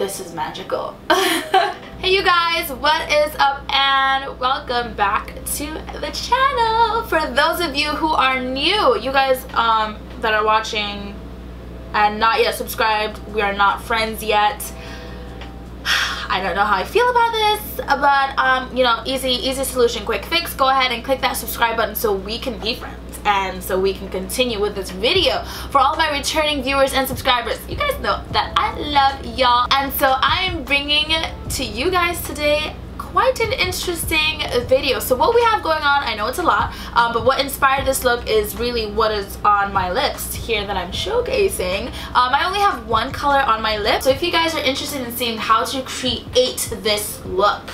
this is magical. Hey you guys, what is up and welcome back to the channel. For those of you who are new, you guys that are watching and not yet subscribed, we are not friends yet. I don't know how I feel about this, but you know, easy solution, quick fix. Go ahead and click that subscribe button so we can be friends and so we can continue with this video. For all of my returning viewers and subscribers, you guys know that I love y'all, and so I am bringing to you guys today quite an interesting video. So what we have going on, I know it's a lot, but what inspired this look is really what is on my lips here that I'm showcasing. I only have one color on my lip, so if you guys are interested in seeing how to create this look,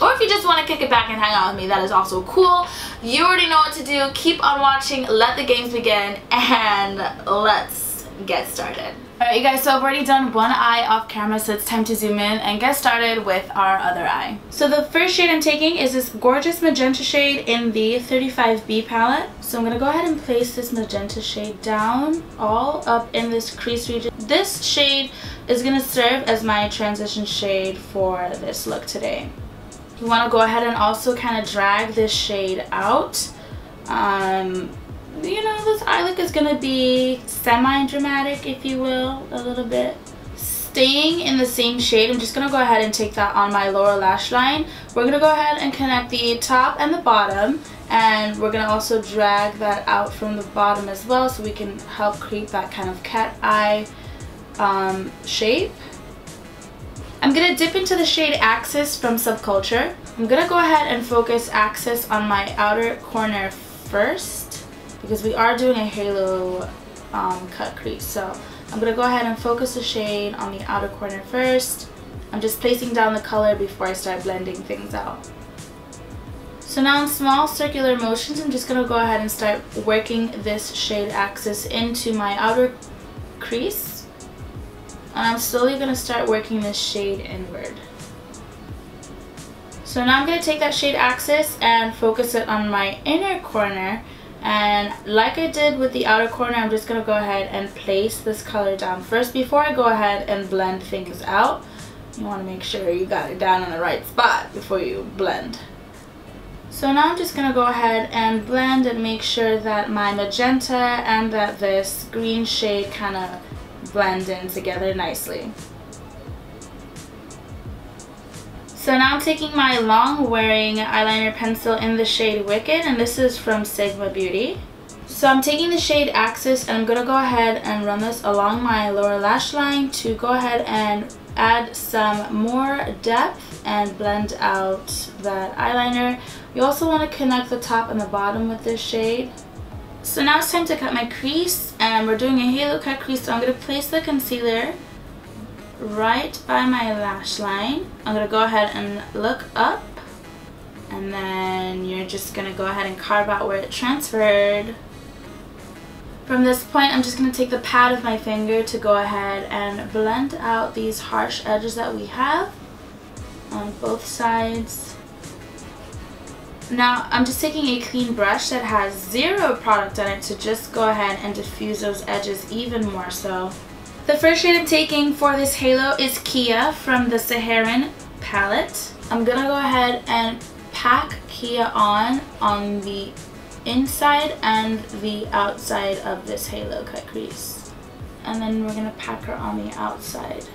or if you just want to kick it back and hang out with me, that is also cool. You already know what to do. Keep on watching, let the games begin, and let's get started. Alright you guys, so I've already done one eye off camera, so it's time to zoom in and get started with our other eye. So the first shade I'm taking is this gorgeous magenta shade in the 35B palette. So I'm going to go ahead and place this magenta shade down all up in this crease region. This shade is going to serve as my transition shade for this look today. You want to go ahead and also kind of drag this shade out. You know, this eye look is going to be semi-dramatic, if you will, a little bit. Staying in the same shade, I'm just going to go ahead and take that on my lower lash line. We're going to go ahead and connect the top and the bottom, and we're going to also drag that out from the bottom as well so we can help create that kind of cat eye shape. I'm going to dip into the shade Axis from Subculture. I'm going to go ahead and focus Axis on my outer corner first, because we are doing a halo cut crease. So I'm going to go ahead and focus the shade on the outer corner first. I'm just placing down the color before I start blending things out. So now in small circular motions, I'm just going to go ahead and start working this shade Axis into my outer crease. And I'm slowly going to start working this shade inward. So now I'm going to take that shade Axis and focus it on my inner corner. And like I did with the outer corner, I'm just going to go ahead and place this color down first before I go ahead and blend things out. You want to make sure you got it down in the right spot before you blend. So now I'm just going to go ahead and blend and make sure that my magenta and that this green shade kind of blend in together nicely. So now I'm taking my long wearing eyeliner pencil in the shade Wicked, and this is from Sigma Beauty. So I'm taking the shade Axis and I'm going to go ahead and run this along my lower lash line to go ahead and add some more depth and blend out that eyeliner. You also want to connect the top and the bottom with this shade. So now it's time to cut my crease, and we're doing a halo cut crease, so I'm going to place the concealer right by my lash line. I'm going to go ahead and look up, and then you're just going to go ahead and carve out where it transferred. From this point, I'm just going to take the pad of my finger to go ahead and blend out these harsh edges that we have on both sides. Now I'm just taking a clean brush that has zero product on it to just go ahead and diffuse those edges even more so. The first shade I'm taking for this halo is Kia from the Saharan Palette. I'm gonna go ahead and pack Kia on the inside and the outside of this halo cut crease. And then we're gonna pack her on the outside.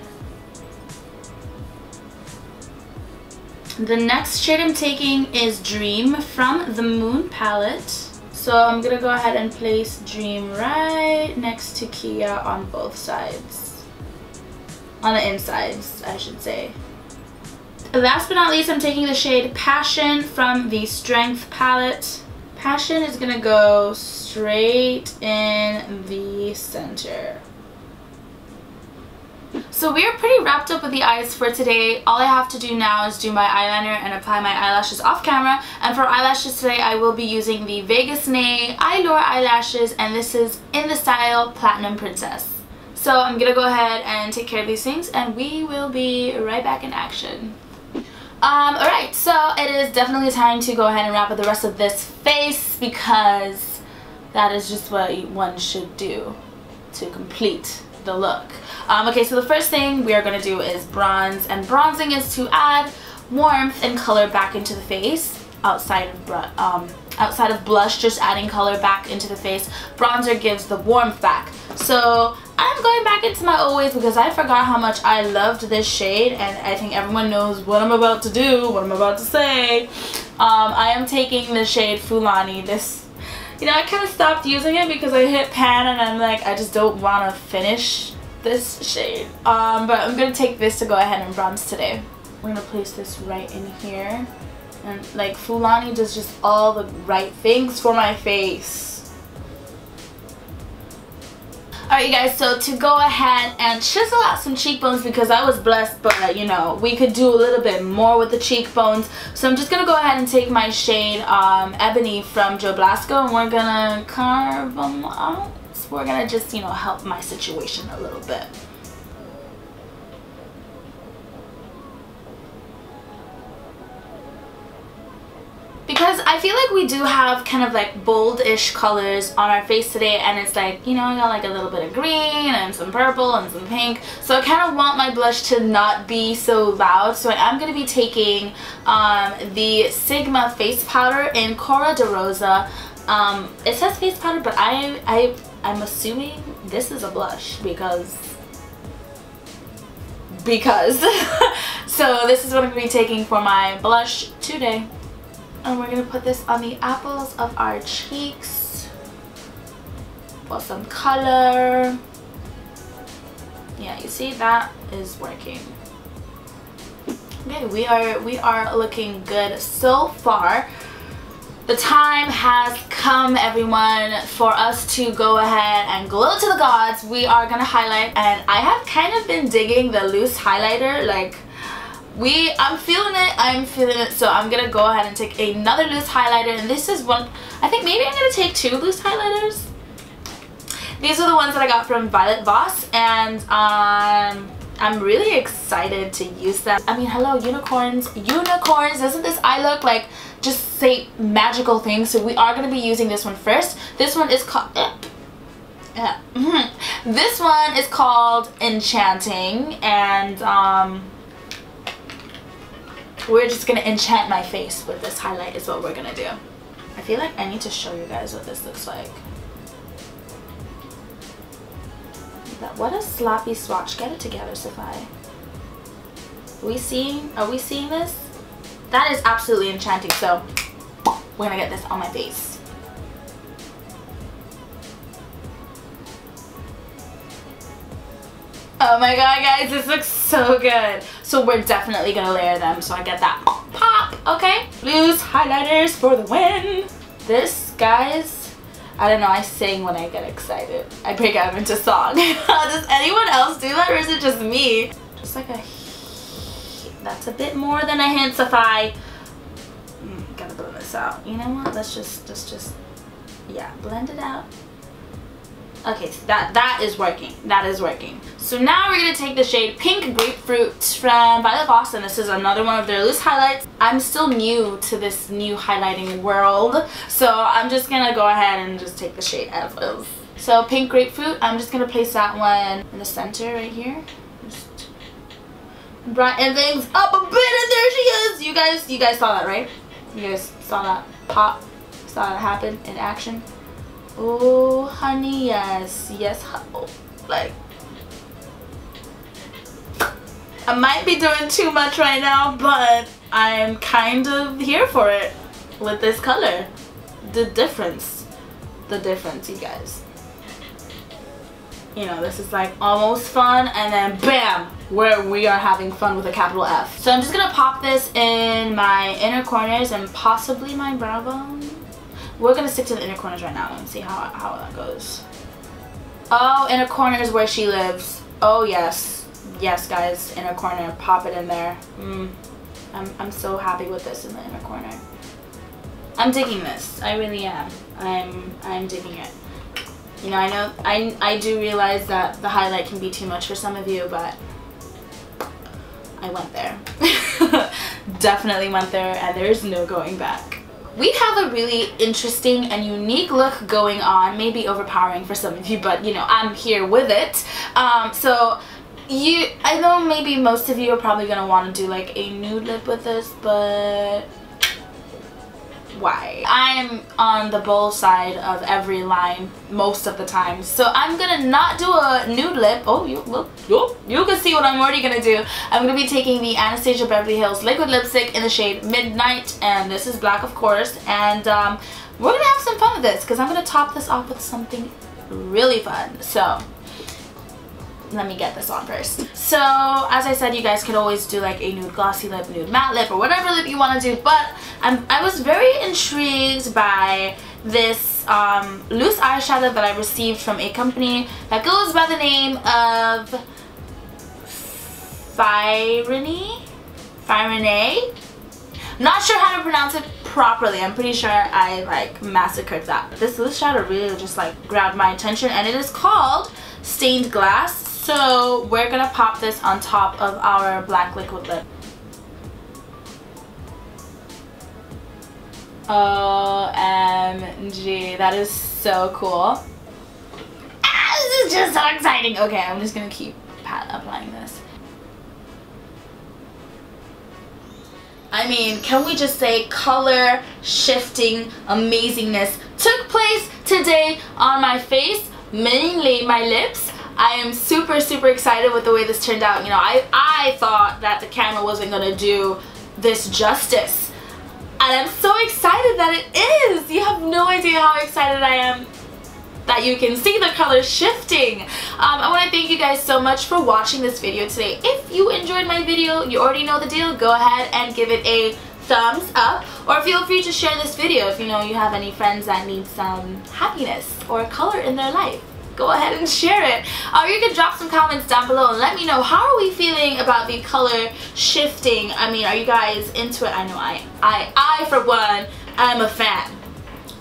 The next shade I'm taking is Dream from the Moon palette. So I'm going to go ahead and place Dream right next to Kia on both sides. On the insides, I should say. Last but not least, I'm taking the shade Passion from the Strength palette. Passion is going to go straight in the center. So we are pretty wrapped up with the eyes for today. All I have to do now is do my eyeliner and apply my eyelashes off camera. And for eyelashes today, I will be using the Vegas Nay Eyelure eyelashes, and this is in the style Platinum Princess. So I'm gonna go ahead and take care of these things, and we will be right back in action. Alright, so it is definitely time to go ahead and wrap up the rest of this face, because that is just what one should do to complete the look. Okay, so the first thing we are going to do is bronze, and bronzing is to add warmth and color back into the face outside of blush. Just adding color back into the face. Bronzer gives the warmth back. So I'm going back into my old ways because I forgot how much I loved this shade, and I think everyone knows what I'm about to do, what I'm about to say. I am taking the shade Fulani. This, you know, I kind of stopped using it because I hit pan and I'm like, I just don't want to finish this shade. But I'm going to take this to go ahead and bronze today. We're going to place this right in here. And like Fulani does just all the right things for my face. Alright you guys, so to go ahead and chisel out some cheekbones, because I was blessed, but you know, we could do a little bit more with the cheekbones. So I'm just going to go ahead and take my shade Ebony from Joe Blasco, and we're going to carve them out. So we're going to just, you know, help my situation a little bit. Because I feel like we do have kind of like bold-ish colors on our face today, and it's like, you know, I got like a little bit of green and some purple and some pink. So I kind of want my blush to not be so loud. So I am going to be taking the Sigma face powder in Cora de Rosa. It says face powder, but I'm assuming this is a blush because so this is what I'm going to be taking for my blush today. And we're going to put this on the apples of our cheeks for some color. Yeah, you see, that is working. Okay, we are looking good so far. The time has come, everyone, for us to go ahead and glow to the gods. We are going to highlight, and I have kind of been digging the loose highlighter. Like, I'm feeling it, so I'm gonna go ahead and take another loose highlighter, and this is one, I think maybe I'm gonna take 2 loose highlighters. These are the ones that I got from Violet Voss, and I'm really excited to use them. I mean, hello, unicorns, doesn't this eye look like just say magical things? So we are gonna be using this one first. This one is called this one is called Enchanting, and we're just going to enchant my face with this highlight is what we're going to do. I feel like I need to show you guys what this looks like. What a sloppy swatch. Get it together, Safai. Are we seeing this? That is absolutely enchanting. So we're going to get this on my face. Oh my god, guys, this looks so good. So we're definitely gonna layer them, so I get that pop, okay? Loose highlighters for the win. This, guys, I don't know, I sing when I get excited. I break out into song. Does anyone else do that, or is it just me? Just like that's a bit more than a hint, Safai. Gotta blend this out. You know what? Let's just, yeah, blend it out. Okay, so that is working. That is working. So now we're going to take the shade Pink Grapefruit from Violet Voss, and this is another one of their loose highlights. I'm still new to this new highlighting world, so I'm just going to go ahead and just take the shade as is. So Pink Grapefruit, I'm just going to place that one in the center right here. Just brighten things up a bit, and there she is! You guys saw that, right? You guys saw that pop? Saw that happen in action? Oh, honey, yes. Yes, oh, like, I might be doing too much right now, but I'm kind of here for it with this color. The difference, you guys. You know, this is like almost fun, and then bam, we are having fun with a capital F. So I'm just gonna pop this in my inner corners and possibly my brow bone. We're gonna stick to the inner corners right now and see how that goes. Oh, inner corner is where she lives. Oh yes, yes guys, inner corner, pop it in there. I'm so happy with this in the inner corner. I'm digging this. I really am. I'm digging it. You know, I do realize that the highlight can be too much for some of you, but I went there. Definitely went there, and there's no going back. we have a really interesting and unique look going on. Maybe overpowering for some of you, but you know, I'm here with it. So I know maybe most of you are probably gonna want to do like a nude lip with this, but why? I'm on the bold side of every line most of the time, so I'm gonna not do a nude lip. Oh, you can see what I'm already gonna do. I'm gonna be taking the Anastasia Beverly Hills liquid lipstick in the shade Midnight, and this is black, of course, and we're gonna have some fun with this because I'm gonna top this off with something really fun. So let me get this on first. So as I said, you guys could always do like a nude glossy lip, nude matte lip, or whatever lip you want to do, but I was very intrigued by this loose eyeshadow that I received from a company that goes by the name of Firene. Not sure how to pronounce it properly. I'm pretty sure I like massacred that. This loose shadow really just like grabbed my attention, and it is called Stained Glass. So we're gonna pop this on top of our black liquid lip. OMG, that is so cool. Ah, this is just so exciting. Okay, I'm just gonna keep applying this. I mean, can we just say color shifting amazingness took place today on my face, mainly my lips. I am super excited with the way this turned out. You know, I thought that the camera wasn't gonna do this justice, and I'm so excited that it is. You have no idea how excited I am that you can see the color shifting. I want to thank you guys so much for watching this video today. If you enjoyed my video, you already know the deal. Go ahead and give it a thumbs up, or feel free to share this video if you know you have any friends that need some happiness or color in their life. Go ahead and share it. Or you can drop some comments down below and let me know, how are we feeling about the color shifting? I mean, are you guys into it? I know I for one, I'm a fan.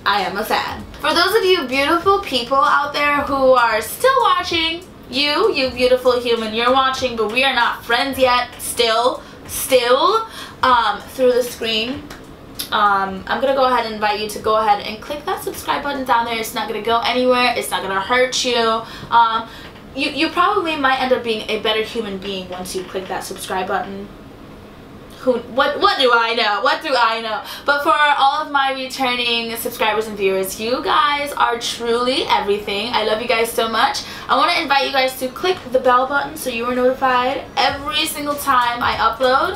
I am a fan. For those of you beautiful people out there who are still watching, you beautiful human, you're watching, but we are not friends yet, still through the screen. I'm gonna go ahead and invite you to go ahead and click that subscribe button down there. It's not gonna go anywhere. It's not gonna hurt you. You probably might end up being a better human being once you click that subscribe button. What do I know? What do I know? But for all of my returning subscribers and viewers, you guys are truly everything. I love you guys so much. I want to invite you guys to click the bell button so you are notified every single time I upload.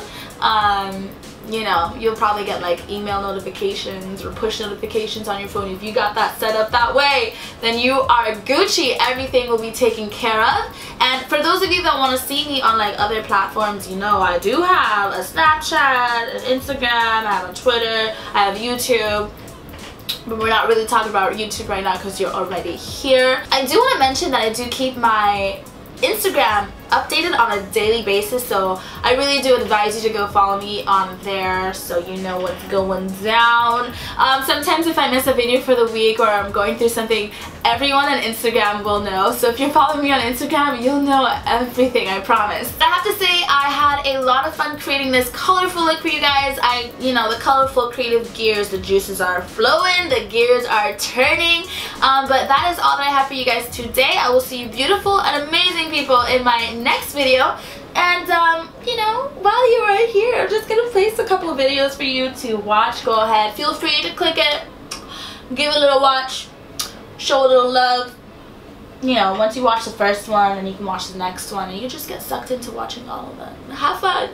You know, you'll probably get like email notifications or push notifications on your phone. If you got that set up that way, then you are Gucci. Everything will be taken care of. And for those of you that want to see me on like other platforms, you know I do have a Snapchat, an Instagram, I have a Twitter, I have YouTube. But we're not really talking about YouTube right now because you're already here. I do want to mention that I do keep my Instagram updated on a daily basis, so I really do advise you to go follow me on there so you know what's going down. Sometimes if I miss a video for the week or I'm going through something, everyone on Instagram will know. So if you're following me on Instagram, you'll know everything, I promise. I have to say, I had a lot of fun creating this colorful look for you guys. You know, the colorful creative gears, the juices are flowing, the gears are turning. But that is all that I have for you guys today. I will see you beautiful and amazing people in my next video. And you know, while you're right here, I'm just gonna place a couple of videos for you to watch. Go ahead, feel free to click it, give it a little watch, show a little love. You know, once you watch the first one, and you can watch the next one, and you just get sucked into watching all of them. Have fun.